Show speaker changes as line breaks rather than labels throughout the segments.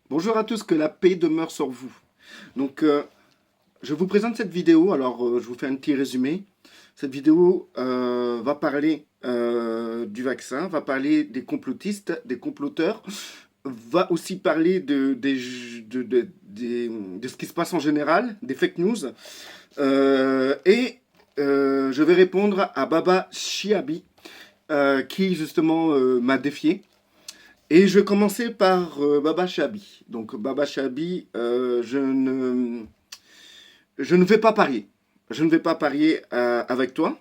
Bonjour à tous, que la paix demeure sur vous. Donc, je vous présente cette vidéo. Alors, je vous fais un petit résumé. Cette vidéo va parler du vaccin, va parler des complotistes, des comploteurs, va aussi parler de ce qui se passe en général, des fake news. Et je vais répondre à Baba Chiabi, qui justement m'a défié. Et je vais commencer par Baba Chabi. Donc Baba Chabi, je ne vais pas parier. Je ne vais pas parier avec toi,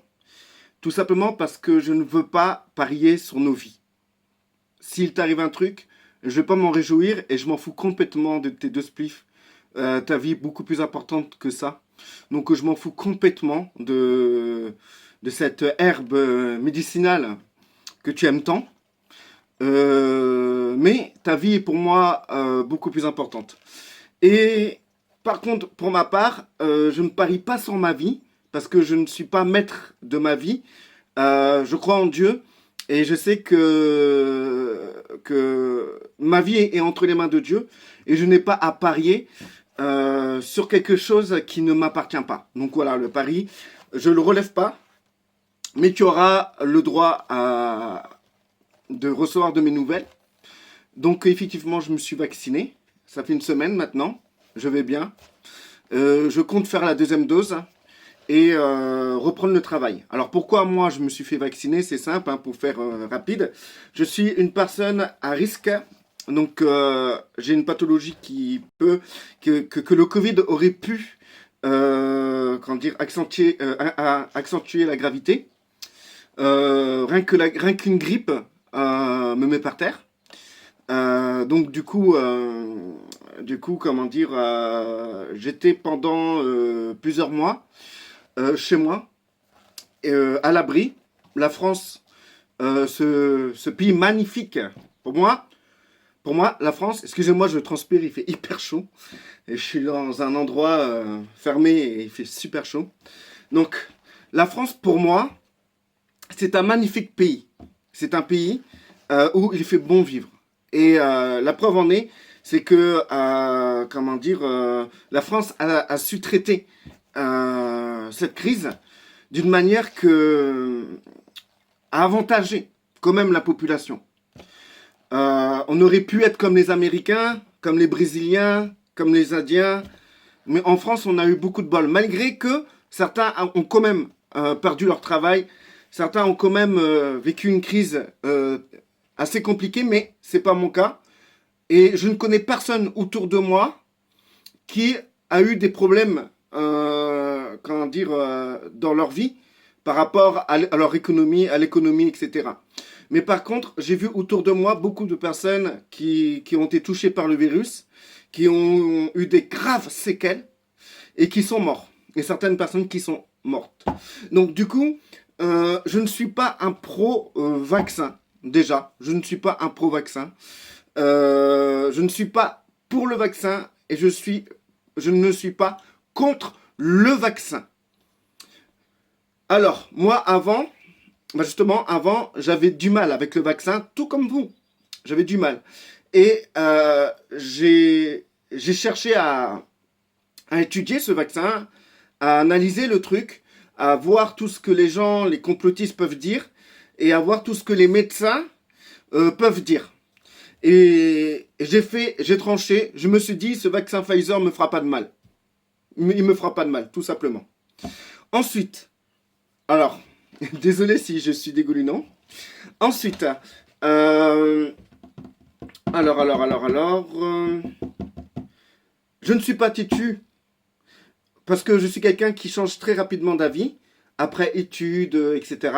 tout simplement parce que je ne veux pas parier sur nos vies. S'il t'arrive un truc, je ne vais pas m'en réjouir et je m'en fous complètement de tes deux spliffs. Ta vie est beaucoup plus importante que ça. Donc je m'en fous complètement de cette herbe médicinale que tu aimes tant. Mais ta vie est pour moi beaucoup plus importante. Et par contre, pour ma part, je ne parie pas sur ma vie parce que je ne suis pas maître de ma vie. Je crois en Dieu et je sais que ma vie est entre les mains de Dieu et je n'ai pas à parier sur quelque chose qui ne m'appartient pas. Donc voilà, le pari, je ne le relève pas, mais tu auras le droit de recevoir de mes nouvelles. Donc effectivement, je me suis vacciné. Ça fait une semaine maintenant. Je vais bien. Je compte faire la deuxième dose et reprendre le travail. Alors pourquoi moi je me suis fait vacciner? C'est simple, hein, pour faire rapide. Je suis une personne à risque. Donc j'ai une pathologie que le Covid aurait pu comment dire, accentuer la gravité. Rien qu'une grippe me met par terre. Donc du coup, comment dire, j'étais pendant plusieurs mois chez moi, à l'abri. La France, ce pays magnifique, pour moi, la France, excusez-moi, je transpire, il fait hyper chaud. Et je suis dans un endroit fermé et il fait super chaud. Donc, la France, pour moi, c'est un magnifique pays. C'est un pays où il fait bon vivre. Et la preuve en est, c'est que, comment dire, la France a su traiter cette crise d'une manière a avantagé quand même la population. On aurait pu être comme les Américains, comme les Brésiliens, comme les Indiens, mais en France, on a eu beaucoup de bol, malgré que certains ont quand même perdu leur travail, certains ont quand même vécu une crise assez compliquée, mais c'est pas mon cas. Et je ne connais personne autour de moi qui a eu des problèmes, comment dire, dans leur vie par rapport à leur économie, à l'économie, etc. Mais par contre, j'ai vu autour de moi beaucoup de personnes qui ont été touchées par le virus, qui ont eu des graves séquelles et qui sont morts. Et certaines personnes qui sont mortes. Donc du coup, je ne suis pas un pro-vaccin. Déjà, je ne suis pas un pro-vaccin. Je ne suis pas pour le vaccin et je ne suis pas contre le vaccin. Alors, moi, avant, justement, avant, j'avais du mal avec le vaccin, tout comme vous. J'avais du mal. Et j'ai cherché à étudier ce vaccin, à analyser le truc, à voir tout ce que les gens, les complotistes peuvent dire, et à voir tout ce que les médecins peuvent dire. Et j'ai tranché, je me suis dit, ce vaccin Pfizer me fera pas de mal. Il me fera pas de mal, tout simplement. Ensuite, alors, désolé si je suis dégoulinant. Ensuite, je ne suis pas têtu parce que je suis quelqu'un qui change très rapidement d'avis après études, etc.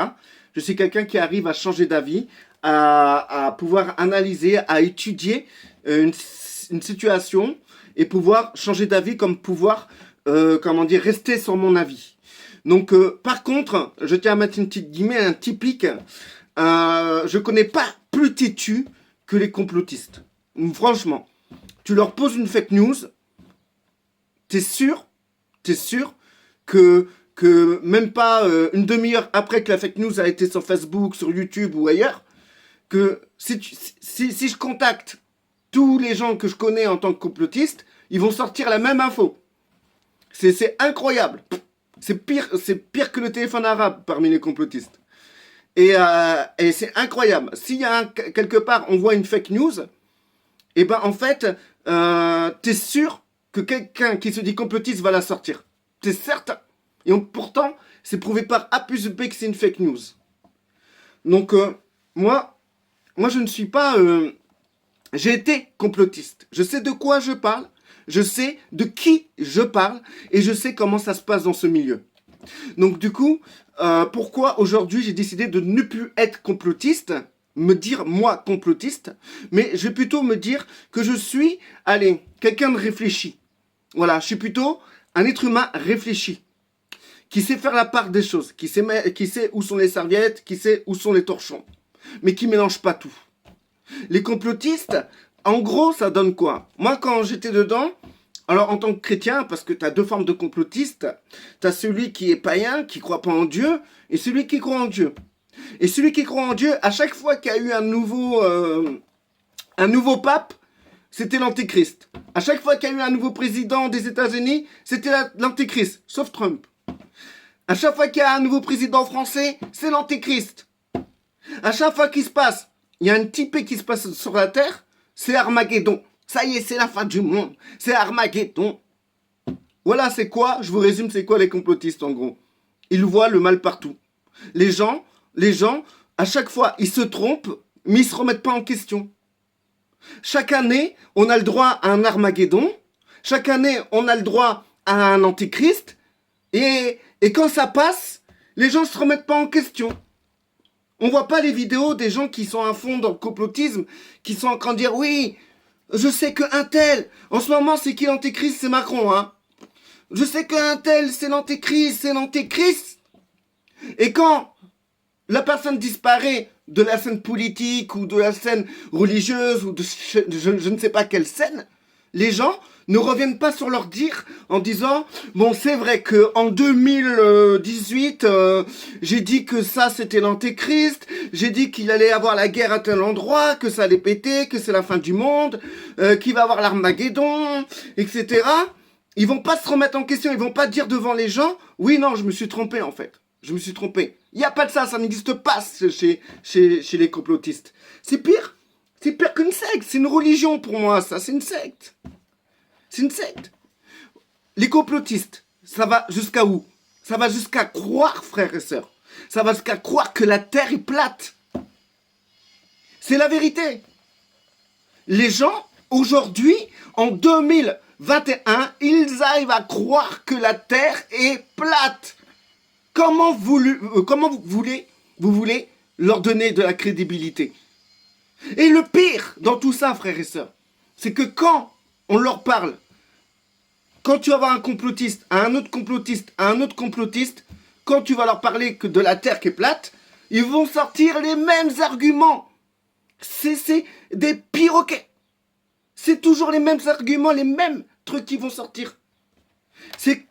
Je suis quelqu'un qui arrive à changer d'avis, à pouvoir analyser, à étudier une situation et pouvoir changer d'avis comme pouvoir, comment dire, rester sur mon avis. Donc, par contre, je tiens à mettre une petite guillemets, un typique. Je connais pas plus têtu que les complotistes. Franchement, tu leur poses une fake news, t'es sûr que même pas une demi-heure après que la fake news a été sur Facebook, sur YouTube ou ailleurs, que si je contacte tous les gens que je connais en tant que complotiste, ils vont sortir la même info. C'est incroyable. C'est pire que le téléphone arabe parmi les complotistes. Et c'est incroyable. S'il y a quelque part, on voit une fake news, et ben en fait, t'es sûr que quelqu'un qui se dit complotiste va la sortir. T'es certain. Et pourtant, c'est prouvé par A plus B que c'est une fake news. Donc, moi, je ne suis pas... j'ai été complotiste. Je sais de quoi je parle. Je sais de qui je parle. Et je sais comment ça se passe dans ce milieu. Donc, du coup, pourquoi aujourd'hui j'ai décidé de ne plus être complotiste, me dire moi complotiste, mais je vais plutôt me dire que je suis, allez, quelqu'un de réfléchi. Voilà, je suis plutôt un être humain réfléchi, qui sait faire la part des choses, qui sait où sont les serviettes, qui sait où sont les torchons, mais qui mélange pas tout. Les complotistes, en gros, ça donne quoi? Moi, quand j'étais dedans, alors en tant que chrétien, parce que tu as deux formes de complotistes, tu as celui qui est païen, qui croit pas en Dieu, et celui qui croit en Dieu. Et celui qui croit en Dieu, à chaque fois qu'il y a eu un nouveau pape, c'était l'antéchrist. À chaque fois qu'il y a eu un nouveau président des États-Unis, c'était l'antéchrist, sauf Trump. À chaque fois qu'il y a un nouveau président français, c'est l'antéchrist. À chaque fois qu'il se passe, il y a un type qui se passe sur la terre, c'est Armageddon. Ça y est, c'est la fin du monde. C'est Armageddon. Voilà, c'est quoi? Je vous résume, c'est quoi les complotistes en gros? Ils voient le mal partout. Les gens, à chaque fois, ils se trompent, mais ils se remettent pas en question. Chaque année, on a le droit à un Armageddon. Chaque année, on a le droit à un antéchrist. Et quand ça passe, les gens se remettent pas en question. On voit pas les vidéos des gens qui sont à fond dans le complotisme, qui sont en train de dire oui, je sais qu'un tel, en ce moment c'est qui l'antéchrist, c'est Macron, hein. Je sais qu'un tel c'est l'antéchrist, Et quand la personne disparaît de la scène politique ou de la scène religieuse ou de je ne sais pas quelle scène, les gens ne reviennent pas sur leur dire en disant bon, c'est vrai que en 2018 j'ai dit que ça c'était l'antéchrist, j'ai dit qu'il allait avoir la guerre à tel endroit, que ça allait péter, que c'est la fin du monde, qu'il va avoir l'Armageddon, etc. Ils vont pas se remettre en question, ils vont pas dire devant les gens oui, non, je me suis trompé en fait. Je me suis trompé. Il n'y a pas de ça n'existe pas chez les complotistes. C'est pire qu'une secte, c'est une religion pour moi, ça, c'est une secte. C'est une secte. Les complotistes, ça va jusqu'à où? Ça va jusqu'à croire, frères et sœurs. Ça va jusqu'à croire que la Terre est plate. C'est la vérité. Les gens, aujourd'hui, en 2021, ils arrivent à croire que la Terre est plate. Comment vous voulez leur donner de la crédibilité? Et le pire dans tout ça, frères et sœurs, c'est que quand on leur parle, quand tu vas voir un complotiste, à un autre complotiste, à un autre complotiste, quand tu vas leur parler que de la Terre qui est plate, ils vont sortir les mêmes arguments. C'est des perroquets. C'est toujours les mêmes arguments, les mêmes trucs qui vont sortir. C'est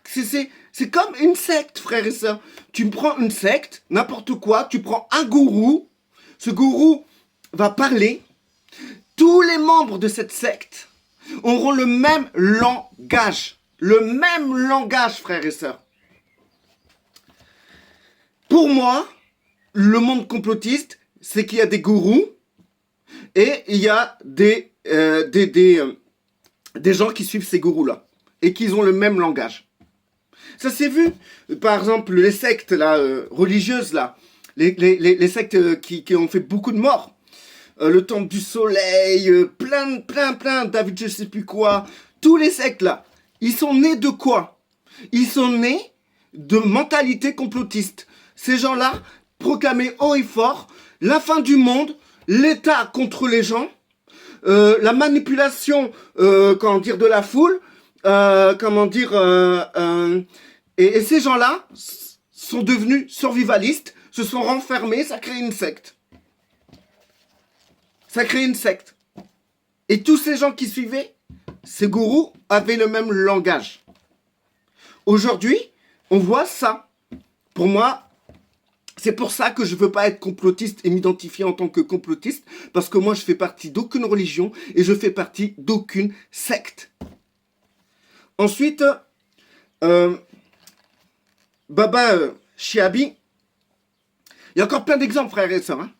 comme une secte, frères et sœurs. Tu prends une secte, n'importe quoi, tu prends un gourou, ce gourou va parler, tous les membres de cette secte auront le même langage. Le même langage, frères et sœurs. Pour moi, le monde complotiste, c'est qu'il y a des gourous et il y a des gens qui suivent ces gourous-là et qui ont le même langage. Ça s'est vu, par exemple, les sectes là, religieuses, là, les sectes qui ont fait beaucoup de morts. Le temple du soleil, plein, David je sais plus quoi, tous les sectes là, ils sont nés de quoi? Ils sont nés de mentalité complotiste. Ces gens-là proclamaient haut et fort la fin du monde, l'État contre les gens, la manipulation, de la foule, et ces gens-là sont devenus survivalistes, se sont renfermés, ça crée une secte. Ça crée une secte. Et tous ces gens qui suivaient, ces gourous avaient le même langage. Aujourd'hui, on voit ça. Pour moi, C'est pour ça que je ne veux pas être complotiste et m'identifier en tant que complotiste, parce que moi, je fais partie d'aucune religion et je fais partie d'aucune secte. Ensuite, Baba Chiabi, il y a encore plein d'exemples, frères et sœurs. Hein.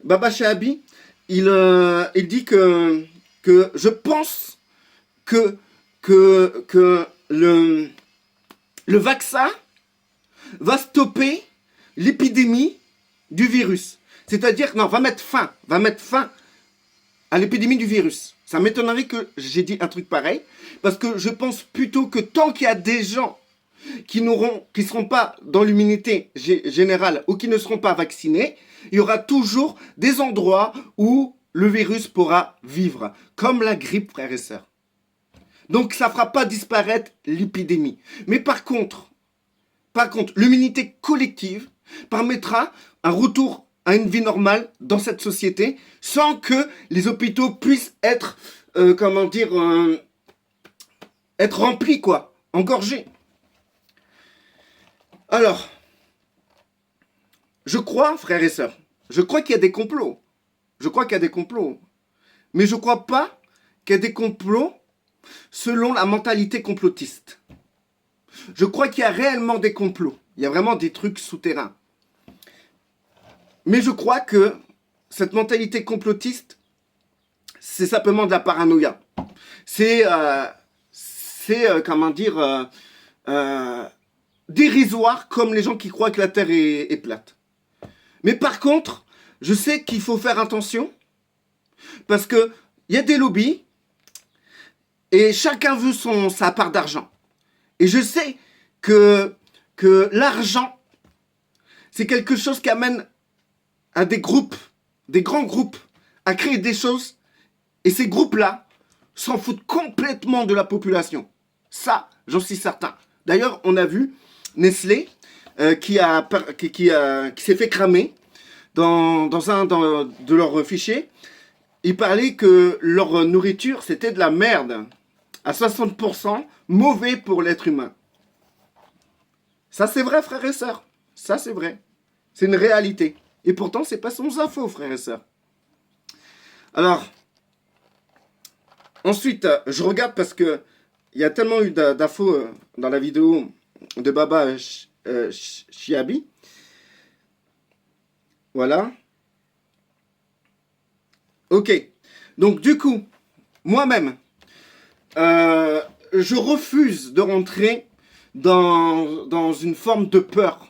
Baba Chiabi, il dit que je pense que le vaccin va stopper l'épidémie du virus. C'est-à-dire, non, va mettre fin à l'épidémie du virus. Ça m'étonnerait que j'ai dit un truc pareil, parce que je pense plutôt que tant qu'il y a des gens qui ne seront pas dans l'immunité générale ou qui ne seront pas vaccinés, il y aura toujours des endroits où le virus pourra vivre, comme la grippe, frères et sœurs. Donc ça ne fera pas disparaître l'épidémie. Mais par contre, l'immunité collective permettra un retour à une vie normale dans cette société sans que les hôpitaux puissent être, être remplis, quoi, engorgés. Alors, je crois, frères et sœurs, je crois qu'il y a des complots. Mais je ne crois pas qu'il y a des complots selon la mentalité complotiste. Je crois qu'il y a réellement des complots. Il y a vraiment des trucs souterrains. Mais je crois que cette mentalité complotiste, c'est simplement de la paranoïa. C'est dérisoire comme les gens qui croient que la Terre est plate. Mais par contre, je sais qu'il faut faire attention parce qu'il y a des lobbies et chacun veut sa part d'argent. Et je sais que l'argent, c'est quelque chose qui amène à des groupes, des grands groupes, à créer des choses. Et ces groupes-là s'en foutent complètement de la population. Ça, j'en suis certain. D'ailleurs, on a vu Nestlé qui s'est fait cramer dans un de leurs fichiers. Il parlait que leur nourriture, c'était de la merde. À 60% mauvais pour l'être humain. Ça, c'est vrai, frères et sœurs. Ça, c'est vrai. C'est une réalité. Et pourtant, c'est pas sans info, frères et sœurs. Alors, ensuite, je regarde parce que il y a tellement eu d'infos dans la vidéo de Baba Chiabi. Voilà. Ok. Donc, du coup, moi-même, je refuse de rentrer dans une forme de peur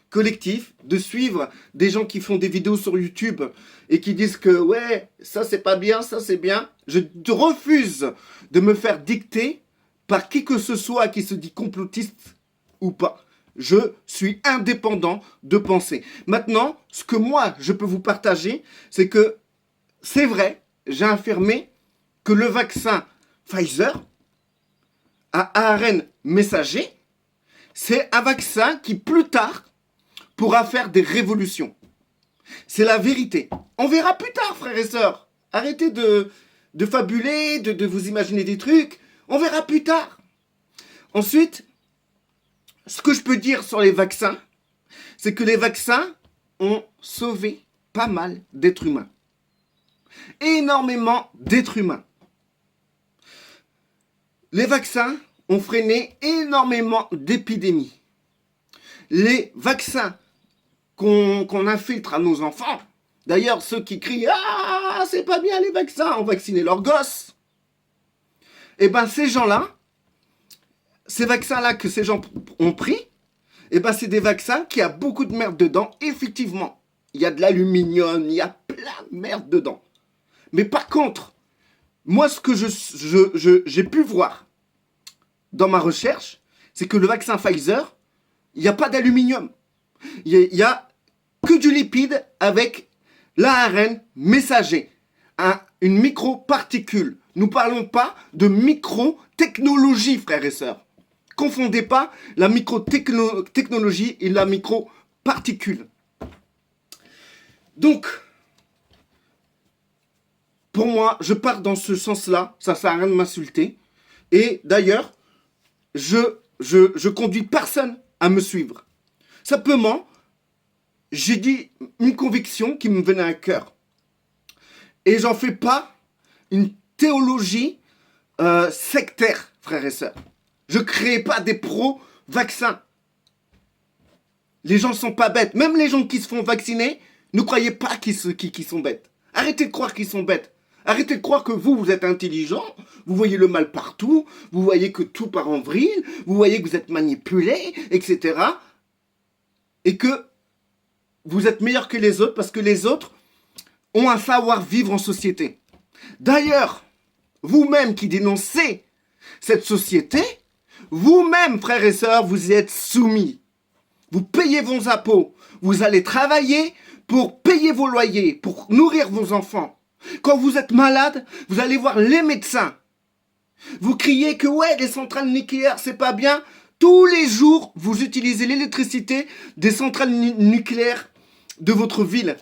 collective, de suivre des gens qui font des vidéos sur YouTube et qui disent que ouais, ça c'est pas bien, ça c'est bien. Je refuse de me faire dicter par qui que ce soit qui se dit complotiste ou pas. Je suis indépendant de penser. Maintenant, ce que moi je peux vous partager, c'est que c'est vrai, j'ai affirmé que le vaccin Pfizer à ARN messager, c'est un vaccin qui plus tard pourra faire des révolutions. C'est la vérité. On verra plus tard, frères et sœurs. Arrêtez de fabuler, de vous imaginer des trucs. On verra plus tard. Ensuite, ce que je peux dire sur les vaccins, c'est que les vaccins ont sauvé pas mal d'êtres humains. Énormément d'êtres humains. Les vaccins ont freiné énormément d'épidémies. Les vaccins qu'on infiltre à nos enfants, d'ailleurs ceux qui crient « Ah, c'est pas bien les vaccins, on vacciner leurs gosses », et bien ces gens-là, ces vaccins-là que ces gens ont pris, et ben c'est des vaccins qui a beaucoup de merde dedans. Effectivement, il y a de l'aluminium, il y a plein de merde dedans. Mais par contre, moi ce que j'ai pu voir dans ma recherche, c'est que le vaccin Pfizer, il n'y a pas d'aluminium. Il y a que du lipide avec l'ARN messager, une microparticule. Nous ne parlons pas de microtechnologie, frères et sœurs. Confondez pas la microtechnologie et la microparticule. Donc, pour moi, je pars dans ce sens-là. Ça ne sert à rien de m'insulter. Et d'ailleurs, je conduis personne à me suivre. Simplement, j'ai dit une conviction qui me venait à cœur. Et j'en fais pas une théologie sectaire, frères et sœurs. Je ne crée pas des pro-vaccins. Les gens ne sont pas bêtes. Même les gens qui se font vacciner, ne croyez pas qu'ils sont bêtes. Arrêtez de croire qu'ils sont bêtes. Arrêtez de croire que vous êtes intelligent, vous voyez le mal partout, vous voyez que tout part en vrille, vous voyez que vous êtes manipulé, etc. Et que vous êtes meilleur que les autres parce que les autres ont un savoir-vivre en société. D'ailleurs, vous-même qui dénoncez cette société, vous-même, frères et sœurs, vous y êtes soumis. Vous payez vos impôts, vous allez travailler pour payer vos loyers, pour nourrir vos enfants. Quand vous êtes malade, vous allez voir les médecins. Vous criez que ouais, les centrales nucléaires, c'est pas bien. Tous les jours, vous utilisez l'électricité des centrales nucléaires de votre ville,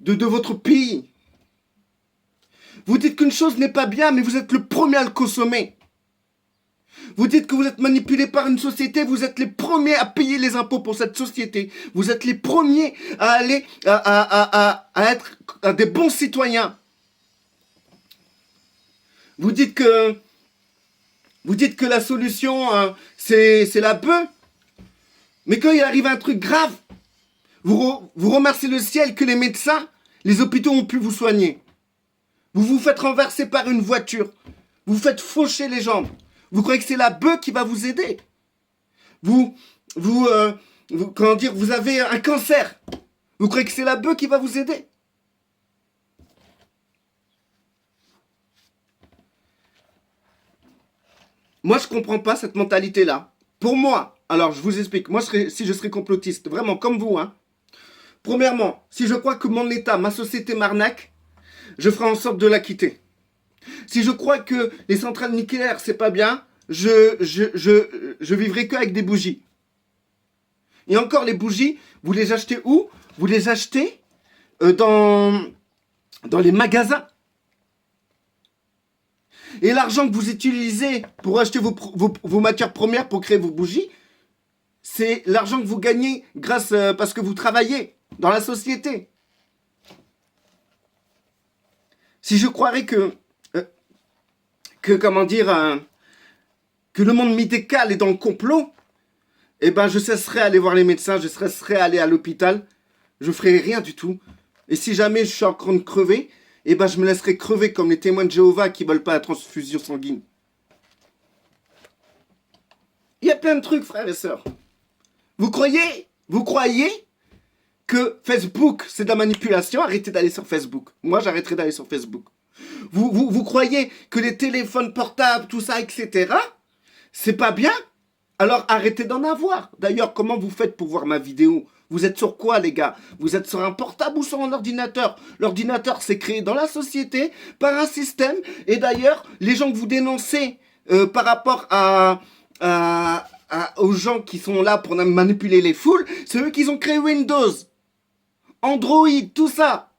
de votre pays. Vous dites qu'une chose n'est pas bien, mais vous êtes le premier à le consommer. Vous dites que vous êtes manipulé par une société, vous êtes les premiers à payer les impôts pour cette société. Vous êtes les premiers à aller à être des bons citoyens. Vous dites que la solution, c'est la bœuf. Mais quand il arrive un truc grave, vous remerciez le ciel que les médecins, les hôpitaux ont pu vous soigner. Vous vous faites renverser par une voiture. Vous faites faucher les jambes. Vous croyez que c'est la bœuf qui va vous aider. Vous avez un cancer. Vous croyez que c'est la bœuf qui va vous aider. Moi, je comprends pas cette mentalité-là. Pour moi, alors je vous explique. Moi, si je serais complotiste, vraiment comme vous, hein. Premièrement, si je crois que mon État, ma société m'arnaque, je ferai en sorte de la quitter. Si je crois que les centrales nucléaires, c'est pas bien, je vivrai que avec des bougies. Et encore, les bougies, vous les achetez où? Vous les achetez dans les magasins. Et l'argent que vous utilisez pour acheter vos matières premières pour créer vos bougies, c'est l'argent que vous gagnez parce que vous travaillez dans la société. Si je croirais que le monde médical est dans le complot, eh ben je cesserai d'aller voir les médecins, je cesserai d'aller à l'hôpital, je ferai rien du tout. Et si jamais je suis en train de crever, eh ben je me laisserai crever comme les témoins de Jéhovah qui veulent pas la transfusion sanguine. Il y a plein de trucs, frères et sœurs. Vous croyez que Facebook, c'est de la manipulation? Arrêtez d'aller sur Facebook. Moi, j'arrêterai d'aller sur Facebook. Vous croyez que les téléphones portables, tout ça, etc., c'est pas bien? Alors arrêtez d'en avoir. D'ailleurs, comment vous faites pour voir ma vidéo? Vous êtes sur quoi, les gars? Vous êtes sur un portable ou sur un ordinateur? L'ordinateur, c'est créé dans la société par un système. Et d'ailleurs, les gens que vous dénoncez par rapport aux gens qui sont là pour manipuler les foules, c'est eux qui ont créé Windows, Android, tout ça.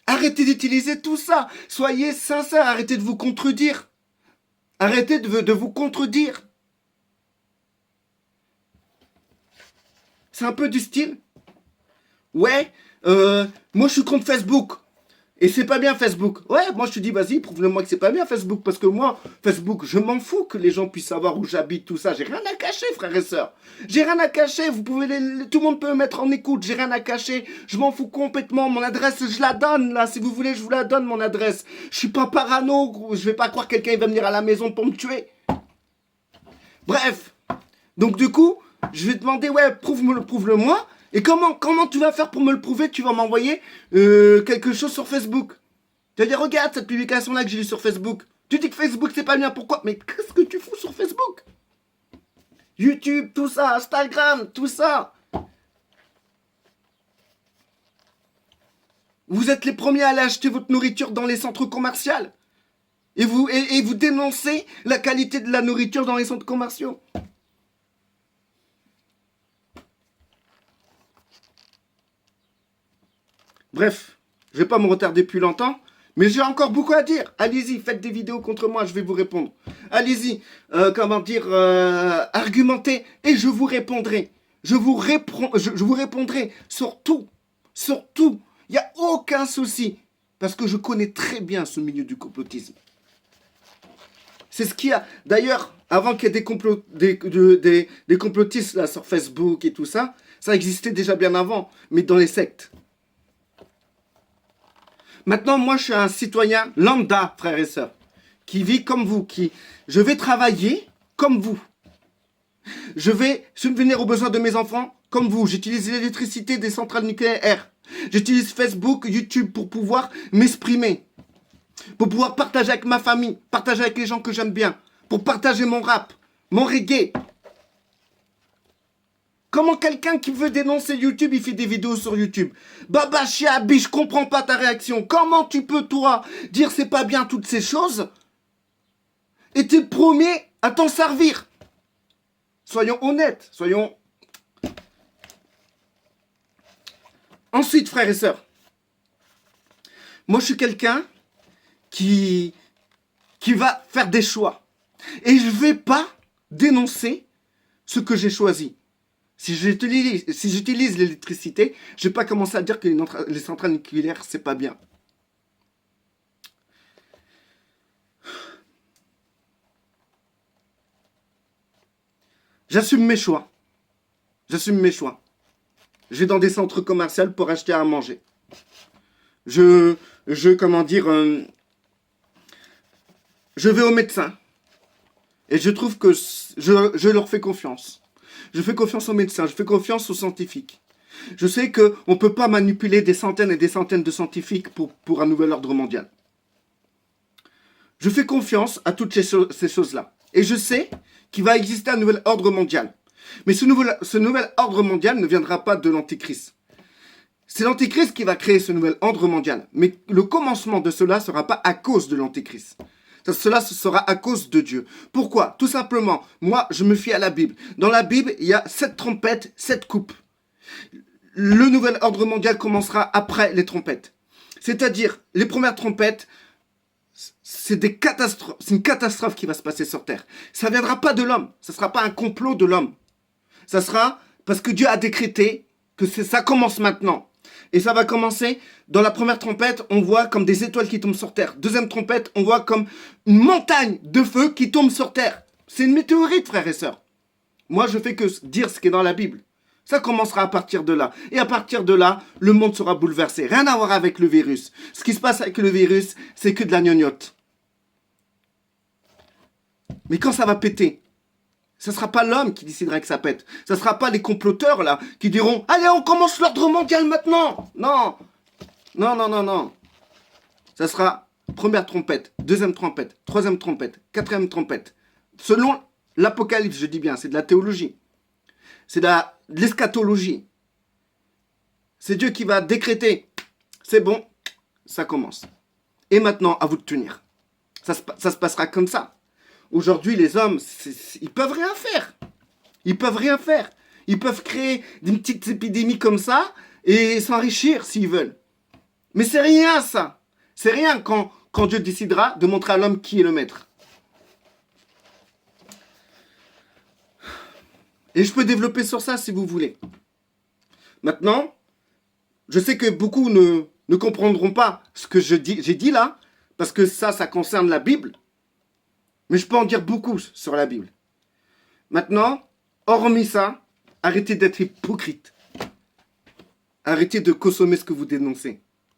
Arrêtez d'utiliser tout ça. Soyez sincères, arrêtez de vous contredire. Arrêtez de vous contredire. C'est un peu du style. Ouais, moi je suis contre Facebook. Et c'est pas bien Facebook. Ouais, moi je te dis, vas-y, prouve-le-moi que c'est pas bien Facebook. Parce que moi, Facebook, je m'en fous que les gens puissent savoir où j'habite, tout ça. J'ai rien à cacher, frères et sœurs. J'ai rien à cacher. Vous pouvez tout le monde peut me mettre en écoute. J'ai rien à cacher. Je m'en fous complètement. Mon adresse, je la donne, là. Si vous voulez, je vous la donne, mon adresse. Je suis pas parano. Je vais pas croire que quelqu'un va venir à la maison pour me tuer. Bref. Donc du coup, je vais demander, ouais, prouve-le-moi. Et comment tu vas faire pour me le prouver? Tu vas m'envoyer quelque chose sur Facebook. Tu vas dire, regarde cette publication-là que j'ai lue sur Facebook. Tu dis que Facebook, c'est pas bien. Pourquoi? Mais qu'est-ce que tu fous sur Facebook? YouTube, tout ça, Instagram, tout ça. Vous êtes les premiers à aller acheter votre nourriture dans les centres commerciaux. Et vous dénoncez la qualité de la nourriture dans les centres commerciaux. Bref, je vais pas me retarder plus longtemps, mais j'ai encore beaucoup à dire. Allez-y, faites des vidéos contre moi, je vais vous répondre. Allez-y, argumentez et je vous répondrai. je vous répondrai sur tout. Sur tout. Il n'y a aucun souci. Parce que je connais très bien ce milieu du complotisme. C'est ce qu'il y a. D'ailleurs, avant qu'il y ait des complotistes là, sur Facebook et tout ça, ça existait déjà bien avant, mais dans les sectes. Maintenant, moi, je suis un citoyen lambda, frères et sœurs, qui vit comme vous, je vais travailler comme vous. Je vais subvenir aux besoins de mes enfants comme vous. J'utilise l'électricité des centrales nucléaires. J'utilise Facebook, YouTube pour pouvoir m'exprimer. Pour pouvoir partager avec ma famille, partager avec les gens que j'aime bien. Pour partager mon rap, mon reggae. Comment quelqu'un qui veut dénoncer YouTube, il fait des vidéos sur YouTube? Baba Chiabi, je comprends pas ta réaction. Comment tu peux, toi, dire c'est pas bien toutes ces choses et t'es le premier à t'en servir? Soyons honnêtes, soyons... Ensuite, frères et sœurs, moi je suis quelqu'un qui va faire des choix. Et je ne vais pas dénoncer ce que j'ai choisi. Si j'utilise l'électricité, je ne vais pas commencer à dire que les centrales nucléaires, c'est pas bien. J'assume mes choix. J'assume mes choix. Je vais dans des centres commerciaux pour acheter à manger. Je vais au médecin. Et je trouve que je leur fais confiance. Je fais confiance aux médecins, je fais confiance aux scientifiques. Je sais qu'on ne peut pas manipuler des centaines et des centaines de scientifiques pour un nouvel ordre mondial. Je fais confiance à toutes ces choses-là. Et je sais qu'il va exister un nouvel ordre mondial. Mais ce nouvel ordre mondial ne viendra pas de l'Antéchrist. C'est l'Antéchrist qui va créer ce nouvel ordre mondial. Mais le commencement de cela ne sera pas à cause de l'Antéchrist. Cela sera à cause de Dieu. Pourquoi? Tout simplement, moi, je me fie à la Bible. Dans la Bible, il y a 7 trompettes, 7 coupes. Le nouvel ordre mondial commencera après les trompettes. C'est-à-dire, les premières trompettes, c'est une catastrophe qui va se passer sur Terre. Ça ne viendra pas de l'homme. Ça ne sera pas un complot de l'homme. Ça sera parce que Dieu a décrété que ça commence maintenant. Et ça va commencer, dans la première trompette, on voit comme des étoiles qui tombent sur Terre. Deuxième trompette, on voit comme une montagne de feu qui tombe sur Terre. C'est une météorite, frères et sœurs. Moi, je fais que dire ce qui est dans la Bible. Ça commencera à partir de là. Et à partir de là, le monde sera bouleversé. Rien à voir avec le virus. Ce qui se passe avec le virus, c'est que de la gnognotte. Mais quand ça va péter, ce ne sera pas l'homme qui décidera que ça pète. Ce ne sera pas les comploteurs, là, qui diront « Allez, on commence l'ordre mondial maintenant !» Non. Non, non, non, non. Ça sera première trompette, deuxième trompette, troisième trompette, quatrième trompette. Selon l'Apocalypse, je dis bien, c'est de la théologie. C'est de l'eschatologie. C'est Dieu qui va décréter. C'est bon, ça commence. Et maintenant, à vous de tenir. Ça se passera comme ça. Aujourd'hui, les hommes, ils peuvent rien faire. Ils peuvent rien faire. Ils peuvent créer des petites épidémies comme ça et s'enrichir s'ils veulent. Mais c'est rien, ça. C'est rien quand Dieu décidera de montrer à l'homme qui est le maître. Et je peux développer sur ça si vous voulez. Maintenant, je sais que beaucoup ne comprendront pas ce que j'ai dit là, parce que ça concerne la Bible. Mais je peux en dire beaucoup sur la Bible. Maintenant, hormis ça, arrêtez d'être hypocrite. Arrêtez de consommer ce que vous dénoncez.